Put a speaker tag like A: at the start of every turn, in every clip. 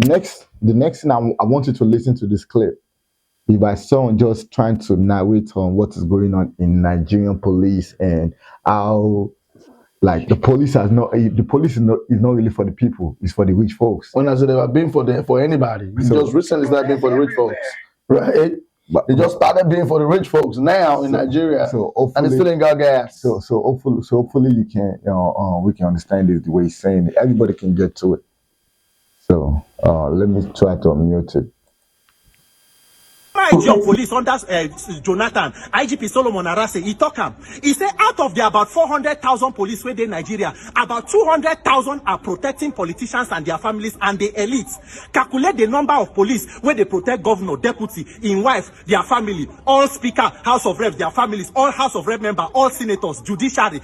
A: the next thing I want you to listen to this clip. If I saw just trying to narrate on what is going on in Nigerian police and how like the police is not really for the people, it's for the rich folks.
B: When I said they were being for anybody, just recently started being for the rich folks, right? But they just started being for the rich folks now in Nigeria, and it's still ain't got gas.
A: So hopefully you can we can understand it the way he's saying it. Everybody can get to it. So let me try to unmute it.
C: Your police under Jonathan, IGP Solomon Arase, he talk him. He said out of the about 400,000 police within Nigeria, about 200,000 are protecting politicians and their families and the elites. Calculate the number of police where they protect governor, deputy, in wife, their family, all speaker, House of Reps, their families, all House of Rep member, all senators, judiciary,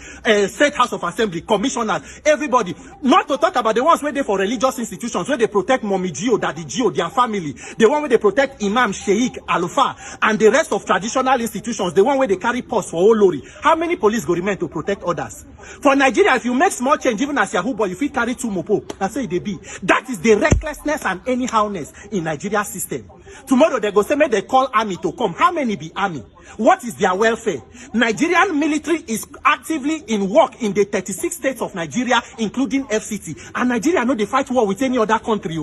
C: State House of Assembly, commissioners, everybody. Not to talk about the ones where they for religious institutions, where they protect Mommy Gio, Daddy Gio, their family, the one where they protect Imam, Sheikh, Alufa, and the rest of traditional institutions, the one where they carry posts for Olori. How many police go remain to protect others? For Nigeria, if you make small change, even as Yahoo boy, you fit carry 2 mopo and say they be. That is the recklessness and anyhowness in Nigeria system. Tomorrow they go say, may they call army to come. How many be army? What is their welfare? Nigerian military is actively in work in the 36 states of Nigeria, including FCT. And Nigeria know they fight war with any other country.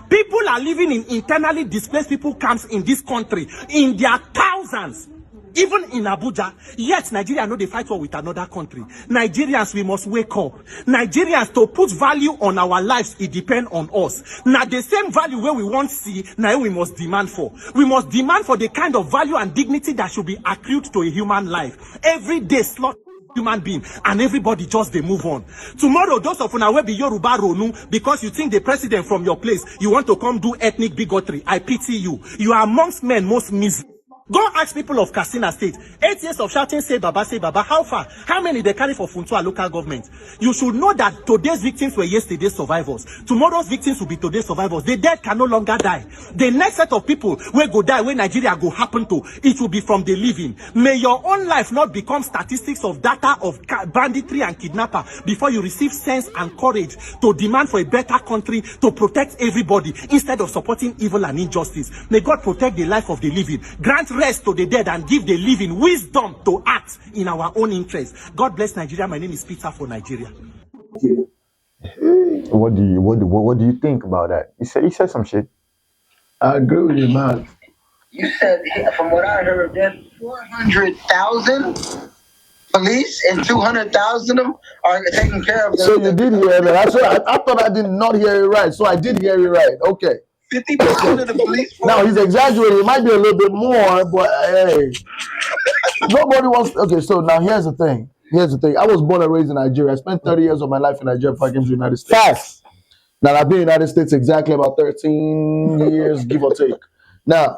C: People are living in internally displaced people camps in this country in their thousands. Even in Abuja, yet Nigeria know they fight war with another country. Nigerians, we must wake up. Nigerians, to put value on our lives, it depends on us. Now, the same value where we want to see, now we must demand for. We must demand for the kind of value and dignity that should be accrued to a human life. Every day, slaughter human being, and everybody just they move on. Tomorrow, those of you will be Yoruba Ronu because you think the president from your place, you want to come do ethnic bigotry. I pity you. You are amongst men most miserable. Go ask people of Katsina State. 8 years of shouting, say Baba, how far? How many they carry for Funtua local government? You should know that today's victims were yesterday's survivors. Tomorrow's victims will be today's survivors. The dead can no longer die. The next set of people will go die when Nigeria go happen to, it will be from the living. May your own life not become statistics of data of banditry and kidnapper before you receive sense and courage to demand for a better country to protect everybody instead of supporting evil and injustice. May God protect the life of the living. Grant rest to the dead and give the living wisdom to act in our own interest. God bless Nigeria. My name is Peter for Nigeria.
A: What do you think about that? He said some shit.
B: I agree with you, man.
D: You said, from what I heard, that 400,000 police and 200,000 of them are taking care of them.
B: So you did hear that. I thought I did not hear it right. So I did hear it right. Okay.
D: 50% of the police force.
B: Now he's exaggerating. It might be a little bit more, but hey, nobody wants. Okay, so now here's the thing. I was born and raised in Nigeria. I spent 30 years of my life in Nigeria before I came to the United States.
A: Fast.
B: Now I've been in the United States exactly about 13 years, give or take. Now,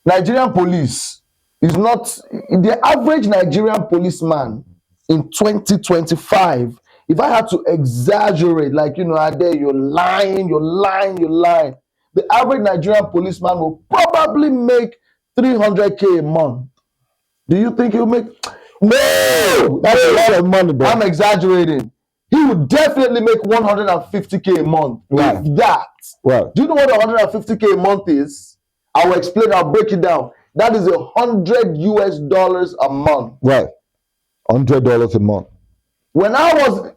B: Nigerian police is not the average Nigerian policeman in 2025. If I had to exaggerate, like Ade, you're lying. The average Nigerian policeman will probably make 300K a month. Do you think he'll make? No, that's a lot of money, bro. I'm exaggerating. He would definitely make 150K a month.
A: Right.
B: If that.
A: Right.
B: Do you know what 150K a month is? I will explain. I'll break it down. That is $100 US a month.
A: Right. $100 a month.
B: When I was,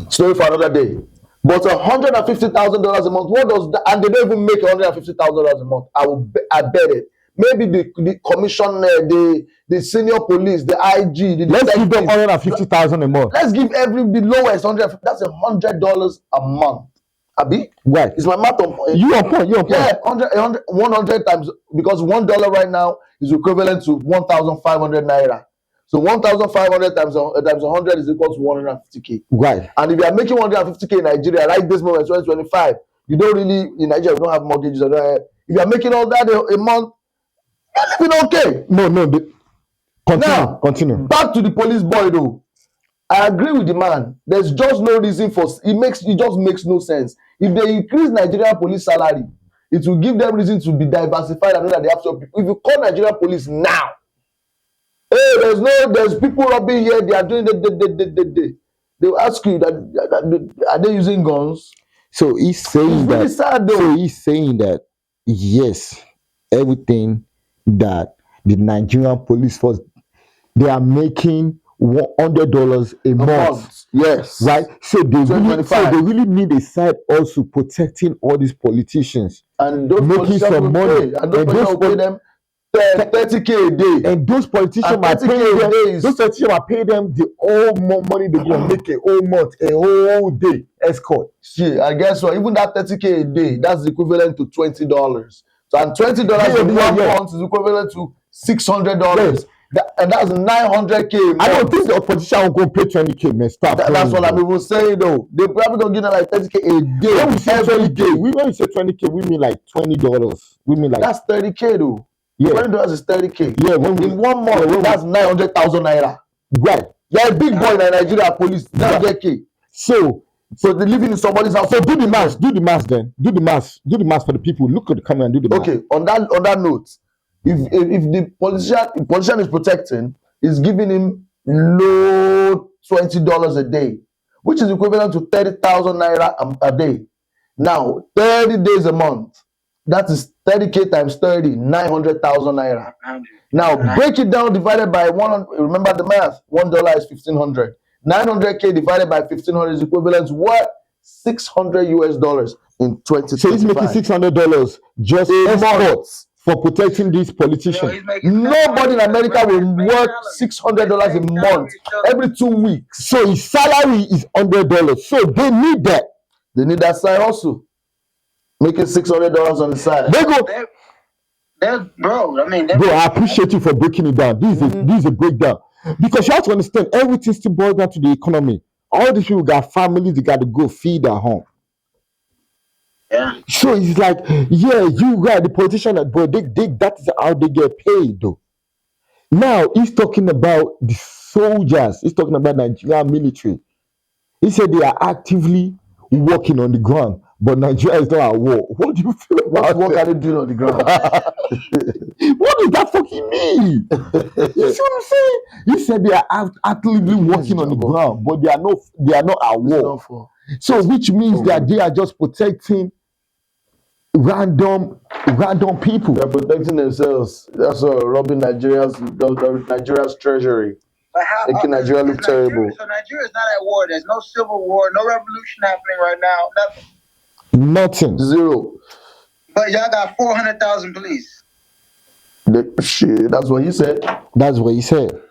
B: story for another day. But $150,000 a month. What does that? And they don't even make $150,000 a month. I bet it. Maybe the commissioner, the senior police, the IG.
A: Let's give them $150,000 a month.
B: Let's give the lowest 100. That's $100 a month. Abi?
A: Right.
B: It's my math on point.
A: You on point.
B: Yeah, 100 times, because $1 right now is equivalent to 1,500 naira. So 1,500 times 100 is equal to 150K.
A: Right.
B: And if you are making 150K in Nigeria right this moment, 2025, you don't really, in Nigeria, you don't have mortgages. If you are making all that a month, you're living okay.
A: No. Continue.
B: Back to the police boy though. I agree with the man. There's just no reason for it just makes no sense. If they increase Nigerian police salary, it will give them reason to be diversified and know that they have to. If you call Nigerian police now, hey, there's people robbing here, they are doing they will ask you that are they using guns?
A: So he's saying
B: It's really
A: that.
B: sad though.
A: So he's saying that yes, everything that the Nigerian police force they are making $100 a
B: A
A: month,
B: month. Yes.
A: right? So they really,
B: 2025.
A: need a side also protecting all these politicians,
B: And those
A: making
B: politicians
A: some
B: will
A: money,
B: pay. And those
A: and
B: politicians will pay them 30K a day.
A: and those politicians
B: And
A: are
B: 30K
A: paying
B: a
A: them.
B: day is-
A: Those politicians are paying them the whole money they go make a whole month, a whole day escort.
B: Shit, and guess what? Even that 30K a day, that's equivalent to $20. So and $20 in one month is equivalent to $600. And that's 900K a month.
A: I don't think the politician will go pay 20K, man. Stop.
B: That's what I'm even saying though. They probably gonna give them like 30K a day.
A: When we say
B: every
A: 20K,
B: day.
A: when we say 20K, we mean like $20. We mean like
B: That's 30K though.
A: Yeah.
B: $20 is 30K.
A: Yeah, when we-
B: in 1 month, that's 900,000 naira.
A: right.
B: You're a big boy in the Nigeria police, 900K.
A: So
B: So they're living in somebody's house.
A: so do the math then. Do the math for the people. Look at the camera and do the math.
B: Okay, on that note, if the politician is protecting, is giving him low $20 a day, which is equivalent to 30,000 naira a day. Now 30 days a month, that is 30K times 30, 900,000 naira. Now break it down, divided by 100. Remember the math. $1 is 1,500. 900K divided by 1,500 is equivalent to what? $600 in 2025.
A: So he's making $600 just escorts for protecting these politicians.
B: Nobody in America will work $600 a month every 2 weeks.
A: So his salary is $100. So they need that.
B: They need that side also. Making $600 on the side.
A: They go.
D: Bro, I mean,
A: Bro, I appreciate you for breaking it down. This is a breakdown, because you have to understand everything still boils down to the economy. All these people got families; they got to go feed at home.
D: Yeah.
A: So it's like, yeah, you got the politician, but they that is how they get paid, though. Now he's talking about the soldiers. He's talking about Nigerian military. He said they are actively working on the ground, but Nigeria is not at war. What do you feel about
B: What
A: that?
B: can they do on the ground?
A: What does that fucking mean? You see what I'm saying? He said they are actively working on the ground, but they are not at war. So which means that they are just protecting random people.
B: They're protecting themselves. That's robbing Nigeria's treasury.
D: But how,
B: Making Nigeria look terrible.
D: So Nigeria is not at war. There's no civil war, no revolution happening right now.
A: Nothing.
B: Zero.
D: But y'all got 400,000 police.
B: Shit, that's what he said.
A: That's what he said.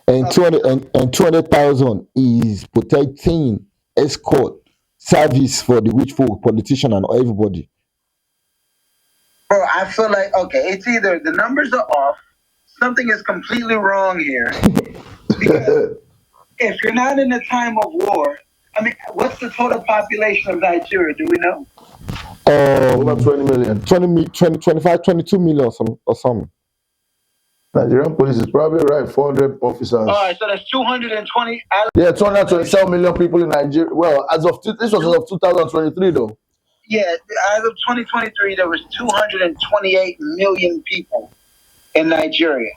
A: And 200,000 is protecting escort service for the rich folk, politician, and everybody.
D: Bro, I feel like, okay, it's either the numbers are off, something is completely wrong here. Because if you're not in a time of war, I mean, what's the total population of Nigeria? Do we know?
B: Over 20 million.
A: 25, 22 million or something.
B: Nigerian police is probably right. 400 officers.
D: All right, so that's 220.
B: Yeah, 227 million people in Nigeria. Well, this was as of 2023 though.
D: Yeah, as of 2023, there was 228 million people in Nigeria.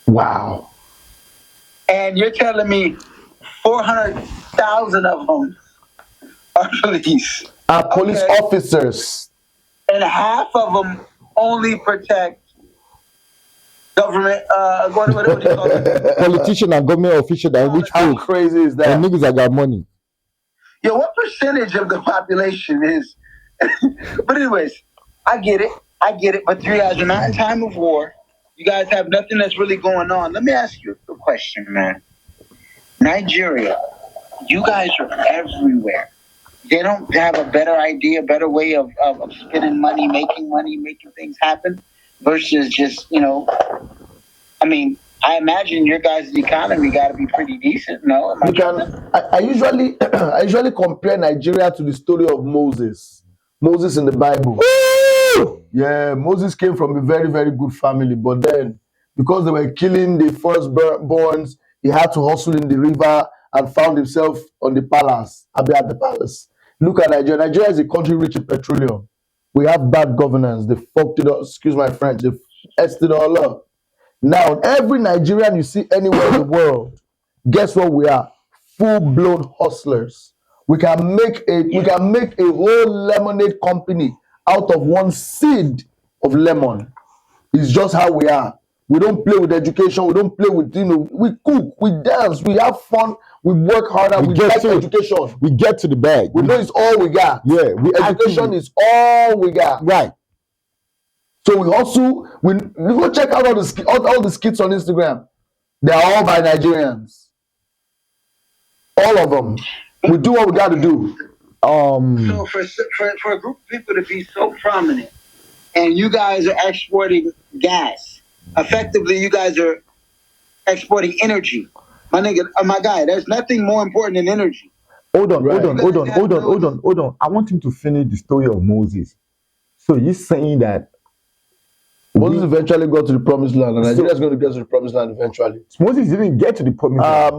B: Wow.
D: And you're telling me 400,000 of them are police.
B: Police officers.
D: And half of them only protect government, what do you call it?
A: Politician and government official and rich
B: How
A: folk.
B: crazy is that?
A: And niggas that got money.
D: Yeah, what percentage of the population is? But anyways, I get it. But you guys are not in time of war. You guys have nothing that's really going on. Let me ask you a question, man. Nigeria, you guys are everywhere. They don't have a better idea, better way of spending money, making things happen, versus just, I mean, I imagine your guys' economy got to be pretty decent, no?
B: I usually compare Nigeria to the story of Moses. Moses in the Bible. Woo! Yeah, Moses came from a very, very good family, but then because they were killing the firstborns, he had to hustle in the river and found himself at the palace. Look at Nigeria. Nigeria is a country rich in petroleum. We have bad governance. They fucked it up. Excuse my French. They effed it all up. Now, every Nigerian you see anywhere in the world, guess what we are? Full-blown hustlers. We can make a whole lemonade company out of one seed of lemon. It's just how we are. We don't play with education. We don't play with, we cook, we dance, we have fun, we work harder, we get education.
A: We get to the bag.
B: We know it's all we got.
A: Yeah,
B: education is all we got.
A: Right.
B: So we hustle. We go check out all the skits on Instagram. They are all by Nigerians. All of them. We do what we got to do.
D: So for a group of people to be so prominent, and you guys are exporting gas, effectively, you guys are exporting energy. My nigga, my guy, there's nothing more important than energy.
A: Hold on. I want him to finish the story of Moses. So you're saying that
B: Moses eventually got to the promised land, and Nigeria is going to get to the promised land eventually.
A: Moses didn't get to the promised land.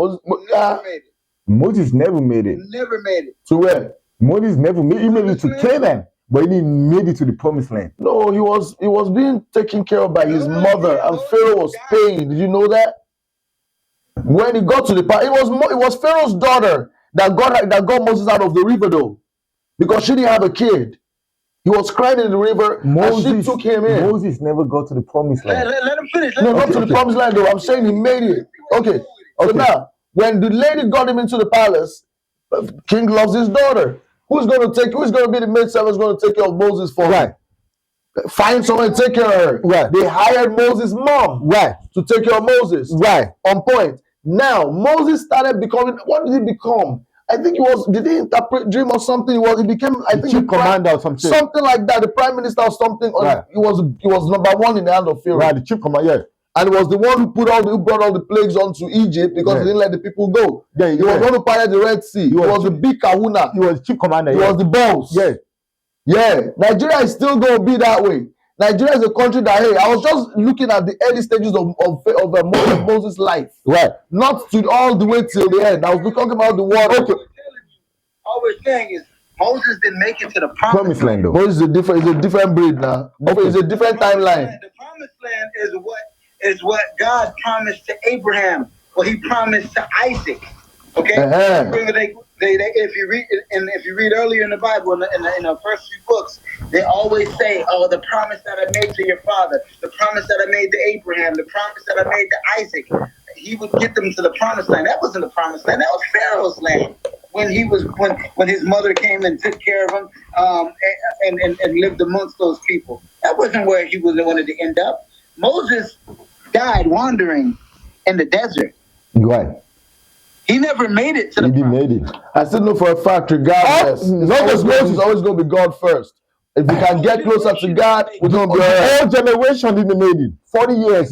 A: Moses never made it.
D: Never made it.
B: To where?
A: Moses never made it. He made it to Canaan, but he didn't make it to the promised land.
B: No, he was being taken care of by his mother, and Pharaoh was paying. Did you know that? When he got to the part, it was Pharaoh's daughter that got Moses out of the river, though, because she didn't have a kid. He was crying in the river, and she took him in.
A: Moses never got to the promised land.
D: Let him finish.
B: Got to the promised land, though. I'm saying he made it. Okay. So now, when the lady got him into the palace, King loves his daughter. Who's going to be the maid servant? Who's going to take care of Moses for him? Find someone to take care of her.
A: Right.
B: They hired Moses' mom.
A: Right.
B: To take care of Moses.
A: Right.
B: On point. Now, Moses started becoming, what did he become? I think did he interpret dream or something? He became, I think,
A: chief commander or something.
B: Something like that, the prime minister or something.
A: Right.
B: He was number one in the hand of Pharaoh.
A: Right, the chief commander, yeah.
B: And he was the one who brought all the plagues onto Egypt because he didn't let the people go.
A: Yeah,
B: he was one who parted the Red Sea. He was the big kahuna.
A: He was chief commander.
B: He was the boss.
A: Yeah.
B: Yeah. Nigeria is still going to be that way. Nigeria is a country that, hey, I was just looking at the early stages of Moses' life.
A: Right.
B: Not to all the way till the end. I was talking about the water. Okay.
D: All we're saying is Moses didn't make it to the promised land.
B: Moses is a different breed now. It's a different timeline.
D: The promised land is what God promised to Abraham, what he promised to Isaac. Okay? If you read earlier in the Bible, in the first few books, they always say, "Oh, the promise that I made to your father, the promise that I made to Abraham, the promise that I made to Isaac." He would get them to the promised land. That wasn't the promised land. That was Pharaoh's land. When his mother came and took care of him and lived amongst those people. That wasn't where he wanted to end up. Moses died wandering in the desert.
A: Right.
D: He never made it to the
A: promised land. He made it.
B: I still know for a fact, regardless, it's always going to be God first. If we can get closer to God, we're going to be all right.
A: Whole generation didn't make it. 40 years.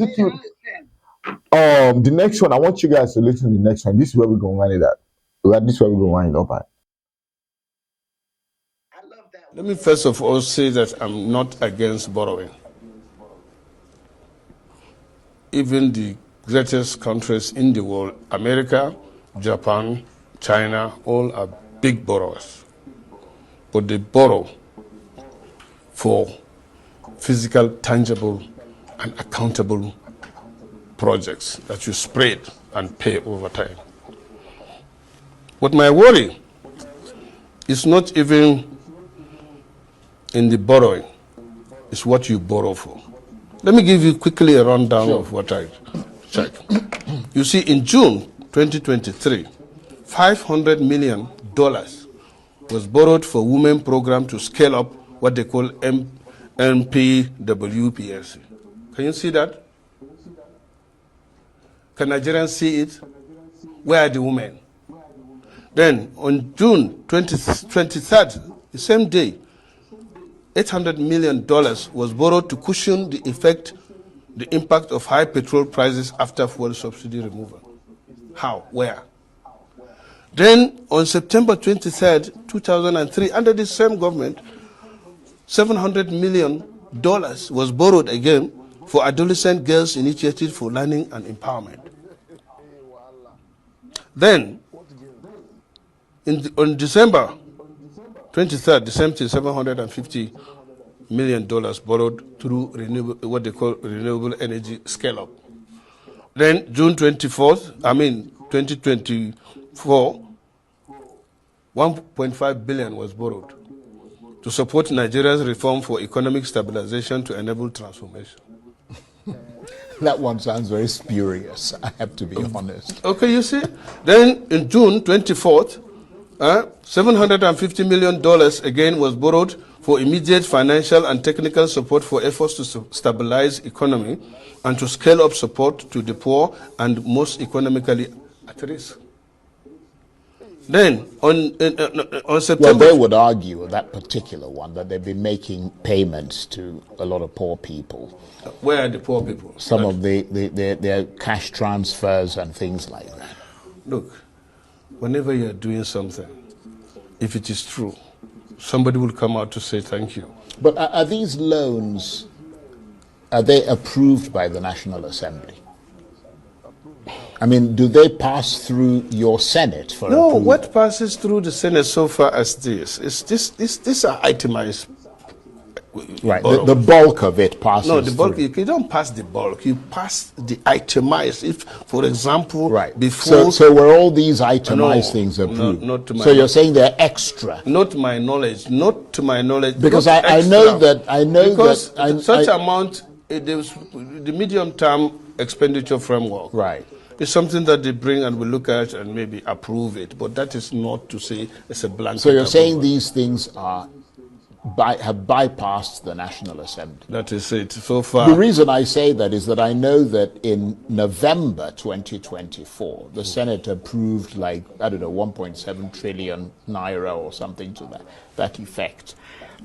A: The next one, I want you guys to listen to the next one. This is where we're going to wind it up. This is where we're going to wind it up at.
E: Let me first of all say that I'm not against borrowing. Even the greatest countries in the world, America, Japan, China, all are big borrowers. But they borrow for physical, tangible, and accountable projects that you spread and pay over time. But my worry is not even in the borrowing, it's what you borrow for. Let me give you quickly a rundown of what I checked. You see, in June 2023, $500 million was borrowed for women program to scale up what they call NPWPSC. Can you see that? Can Nigerians see it? Where are the women? Then on June 23rd, the same day, $800 million was borrowed to cushion the impact of high petrol prices after fuel subsidy removal. How? Where? Then on September 23rd, 2003, under the same government, $700 million was borrowed again for adolescent girls' initiative for learning and empowerment. Then, on December 23rd, the same thing, $750 million borrowed through what they call renewable energy scale-up. Then June 2024, 1.5 billion was borrowed to support Nigeria's reform for economic stabilization to enable transformation.
F: That one sounds very spurious, I have to be honest.
E: Okay, you see? Then in June 24th, $750 million again was borrowed for immediate financial and technical support for efforts to stabilize economy and to scale up support to the poor and most economically at risk. Then on September...
F: Well, they would argue, that particular one, that they've been making payments to a lot of poor people.
E: Where are the poor people?
F: Some of their cash transfers and things like that.
E: Look, whenever you're doing something, if it is true, somebody will come out to say thank you.
F: But are these loans, are they approved by the National Assembly? I mean, do they pass through your Senate for
E: No,
F: approval?
E: what passes through the Senate so far as this is these are itemized.
F: Right, the bulk of it passes
E: No, the bulk,
F: through.
E: you don't pass the bulk, you pass the itemized. If, for example,
F: Right.
E: before...
F: So were all these itemized
E: No,
F: things approved?
E: not to my
F: so you're
E: knowledge.
F: saying they're extra?
E: Not to my knowledge,
F: Because
E: not
F: I know
E: extra. Because
F: that
E: such amount, the medium-term expenditure framework,
F: right,
E: is something that they bring and we look at and maybe approve it. But that is not to say it's a blanket.
F: So you're saying
E: approval.
F: these things have bypassed the National Assembly?
E: That is it so far.
F: The reason I say that is that I know that in November 2024, the Senate approved 1.7 trillion naira or something to that effect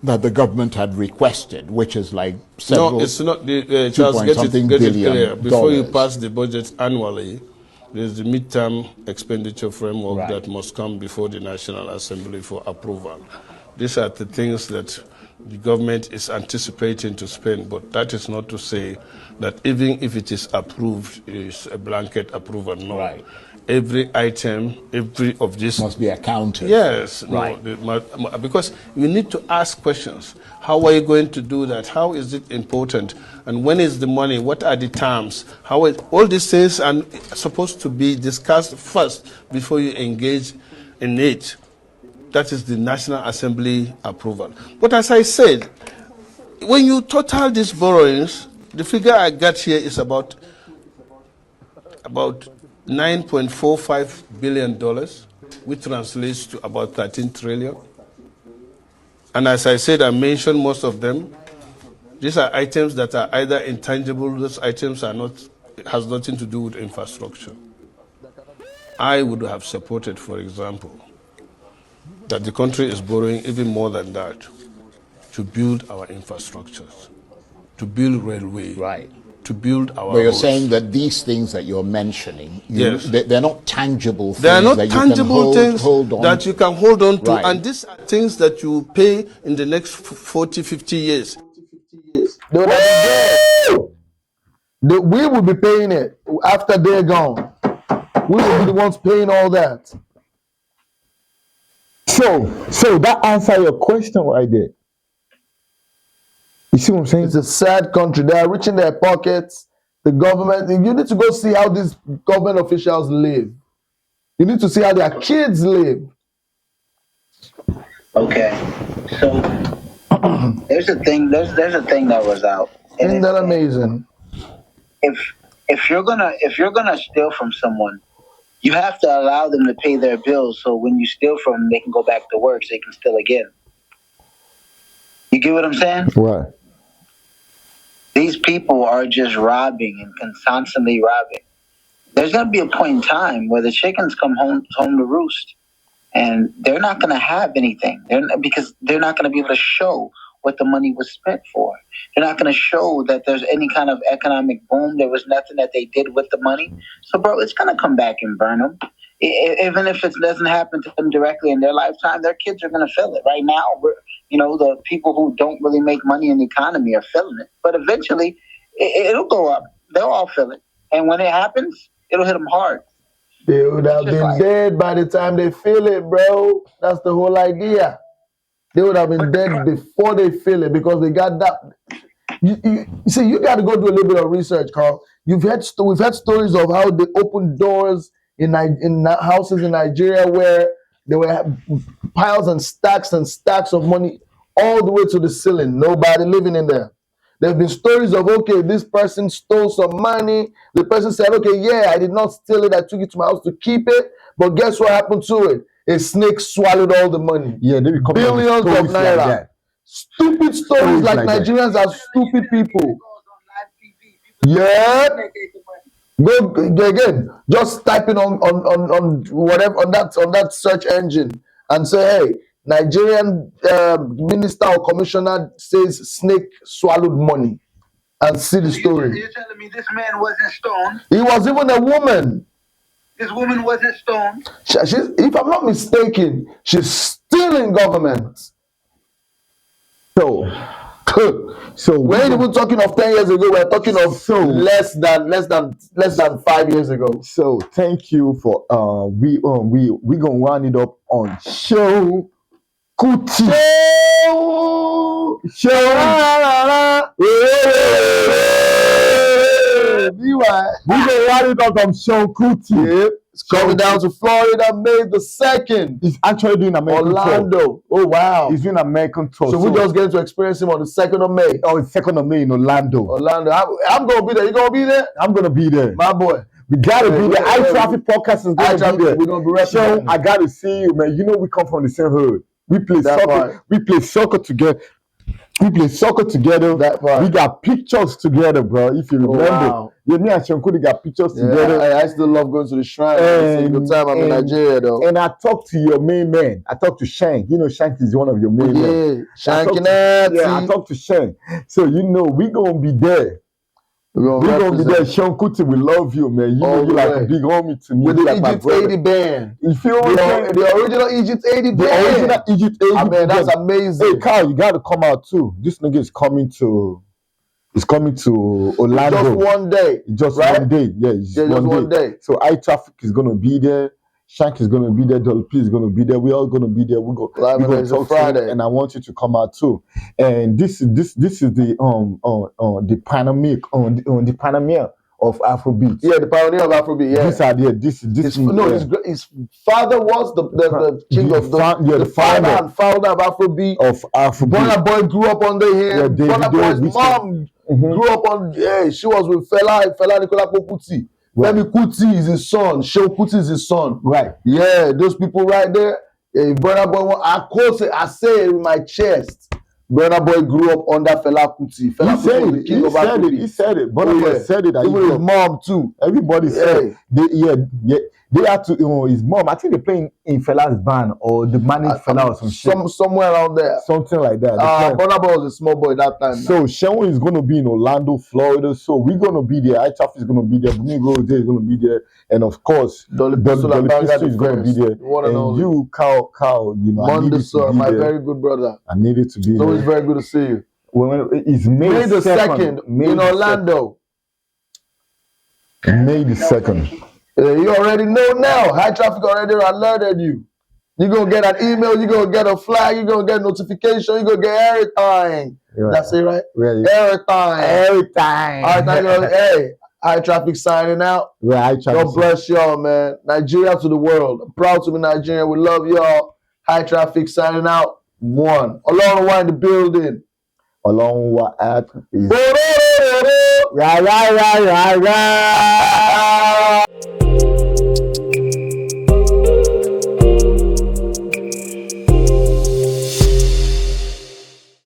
F: that the government had requested, which is like several...
E: No, it's not. Charles, get it
F: billion
E: clear. Before you
F: dollars.
E: pass the budget annually, there's the midterm expenditure framework
F: Right.
E: that must come before the National Assembly for approval. These are the things that the government is anticipating to spend, but that is not to say that even if it is approved, it is a blanket approval. No.
F: Right.
E: Every item, every of this
F: must be accounted.
E: Yes,
F: Right.
E: no, because you need to ask questions. How are you going to do that? How is it important? And when is the money? What are the terms? All these things are supposed to be discussed first before you engage in it. That is the National Assembly approval. But as I said, when you total these borrowings, the figure I got here is about $9.45 billion, which translates to about 13 trillion. And as I said, I mentioned most of them. These are items that are either intangible, those items are not, it has nothing to do with infrastructure. I would have supported, for example, that the country is borrowing even more than that to build our infrastructures, to build railway,
F: Right.
E: to build our
F: But you're
E: roads.
F: saying that these things that you're mentioning,
E: Yes.
F: they're not tangible things
E: They are not
F: that
E: tangible
F: you can
E: things
F: hold on
E: that you can hold on to,
F: Right.
E: and these are things that you pay in the next 40, 50 years.
B: They would have been dead. We will be paying it after they're gone. We will be the ones paying all that.
A: So that answer your question right there. You see what I'm saying?
B: It's a sad country. They are rich in their pockets. The government, you need to go see how these government officials live. You need to see how their kids live.
D: Okay, so there's a thing. There's a thing that was out. And
B: Isn't that amazing?
D: if you're gonna steal from someone, you have to allow them to pay their bills. So when you steal from them, they can go back to work so they can steal again. You get what I'm saying?
A: Right.
D: These people are just robbing and constantly robbing. There's gonna be a point in time where the chickens come home to roost, and they're not gonna have anything. Because they're not gonna be able to show what the money was spent for. They're not going to show that there's any kind of economic boom. There was nothing that they did with the money. So, bro, it's going to come back and burn them. Even if it doesn't happen to them directly in their lifetime, their kids are going to feel it. Right now, the people who don't really make money in the economy are feeling it. But eventually, it'll go up. They'll all feel it. And when it happens, it'll hit them hard.
B: They would have been dead by the time they feel it, bro. That's the whole idea. They would have been dead before they feel it because they got that. You see, you got to go do a little bit of research, Carl. We've had stories of how they open doors in houses in Nigeria where There were piles and stacks of money all the way to the ceiling. Nobody living in there. There have been stories of, okay, this person stole some money. The person said, okay, yeah, I did not steal it. I took it to my house to keep it. But guess what happened to it? A snake swallowed all the money.
A: Yeah, they become
B: billions of naira.
A: like that.
B: Stupid stories like Nigerians are stupid people. Yeah. Go again. Just type in on whatever on that search engine and say, hey, Nigerian minister or commissioner says snake swallowed money, and see the story.
D: You're telling me this man wasn't stoned?
B: He was even a woman.
D: This woman wasn't stoned?
B: She's, if I'm not mistaken, she's still in government. So we ain't even talking of 10 years ago. We're talking of less than 5 years ago.
A: So thank you for we gonna round it up on show Kuti. Show. We gonna round it up on show Kuti.
B: Yep. It's coming down to Florida, May the 2nd.
A: He's actually doing American
B: Orlando.
A: tour.
B: Oh wow.
A: He's doing American tour.
B: So we just get to experience him on the 2nd of May.
A: Oh, it's 2nd of May in Orlando.
B: I'm gonna be there. You gonna be there?
A: I'm gonna be there.
B: My boy.
A: We gotta be there. iTraffic podcast is gonna be there.
B: We're gonna be representing.
A: So I gotta see you, man. You know we come from the same hood. We play soccer.
B: Right.
A: We play soccer together. We play soccer together. We got pictures together, bro. If you remember,
B: wow.
A: Yeah, me and Shankudi got pictures together.
B: I still love going to the shrine. It's a good time. I'm in Nigeria, though.
A: And I talked to your main man. I talked to Shank. You know, Shank is one of your main men. I talked to Shank. So you know, we gonna be there. We're gonna be there. Sean Kuti, we love you, man. You know, you like a big homie to me.
B: With the
A: like
B: Egypt 80 band.
A: You feel me?
B: The original Egypt 80 band.
A: The original Egypt 80 band.
B: Man, that's amazing.
A: Hey, Carl, you gotta come out too. This nigga is coming to Orlando.
B: Just one day.
A: Just one day. Yeah, just one day. So iTraffic is gonna be there. Shank is gonna be there. Dolly P is gonna be there. We all gonna be there. We go talk Friday, and I want you to come out too. And this is the pioneer of Afrobeat.
B: Yeah, the pioneer of Afrobeat. Yeah, his father was the king of the founder and founder of Afrobeat. Burna Boy grew up under him. Yeah, Burna Boy's mom grew up on. Yeah, she was with Fela Anikulapo Kuti. Femi Kuti is his son. Seun Kuti is his son.
A: Right.
B: Yeah, those people right there. Burna Boy, I say it in my chest. Burna Boy grew up under Fela Kuti. Fela Kuti was the king of Afrobeat.
A: He said it. Burna Boy said it.
B: Even his mom too.
A: Everybody said it. They had to, his mom, I think they playing in Fela's band or the managed Fela or some shit.
B: Somewhere around there.
A: Something like that.
B: Burna Boy was a small boy that time.
A: So Sean is going to be in Orlando, Florida. So we're going to be there. iTraffic is going to be there. Domingo is going to be there. And of course, Dolly P is going to be there. And you, Carl, you know,
B: Mondesir, my very good brother.
A: I needed to be there.
B: So it's very good to see you.
A: Well, it's May the 2nd
B: in Orlando.
A: May the 2nd.
B: You already know now. iTraffic already alerted you. You're going to get an email. You're going to get a flag. You're going to get a notification. You're going to get everything.
A: Right.
B: That's it, right?
A: Right.
B: Everything. All right, hey, iTraffic signing out.
A: Right,
B: God bless y'all, man. Nigeria to the world. I'm proud to be Nigerian. We love y'all. iTraffic signing out. One. Along one in the building.
A: Along what at is.